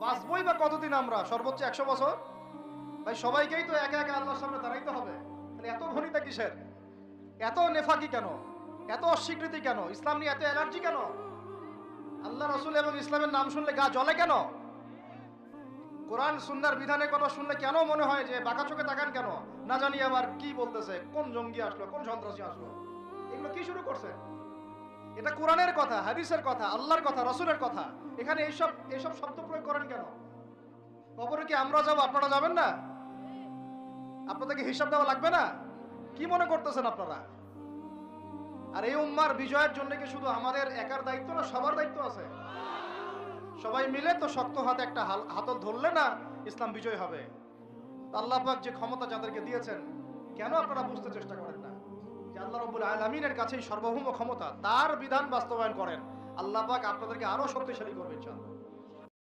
বাঁচবই বা কতদিন আমরা? সর্বোচ্চ 100 বছর। ভাই সবাইকেই তো একা একা আল্লাহর সামনে দাঁড়াইতে হবে, তাহলে এত ঘনিতা কিসের? এত নেফাকি কেন? এত অস্বীকৃতি কেন? ইসলাম নিয়ে এত অ্যালার্জি কেন? আল্লাহ রসুল এবং ইসলামের নাম শুনলে গা জ্বলে কেন? কোরআন সুন্নাহর বিধানের কথা শুনলে কেন মনে হয় যে বাঁকা চোখে তাকান কেন? না জানি আবার কি বলতেছে, কোন জঙ্গি আসলো, কোন সন্ত্রাসী আসলো, এগুলো কি শুরু করছে? এটা কোরআনের কথা, হাদিসের কথা, আল্লাহর কথা, রসুলের কথা। এখানে এইসব এইসব শব্দ প্রয়োগ করেন কেন? কবরে কি আমরা যাবো, আপনারা যাবেন না? আপনাদেরকে হিসাব দেওয়া লাগবে না? কি মনে করতেছেন আপনারা? আর এই উম্মার বিজয়ের জন্য কি শুধু আমাদের একার দায়িত্ব না, সবার দায়িত্ব আছে? সবাই মিলে তো শক্ত হাতে একটা হাতল ধরলে না ইসলাম বিজয় হবে। আল্লাহ পাক যে ক্ষমতা যাদেরকে দিয়েছেন, কেন আপনারা বুঝতে চেষ্টা করেন না যে আল্লাহ রাব্বুল আলামিনের কাছেই সার্বভৌম ক্ষমতা, তার বিধান বাস্তবায়ন করেন। আল্লাহ পাক আপনাদেরকে আরো শক্তিশালী করবে ইনশাআল্লাহ।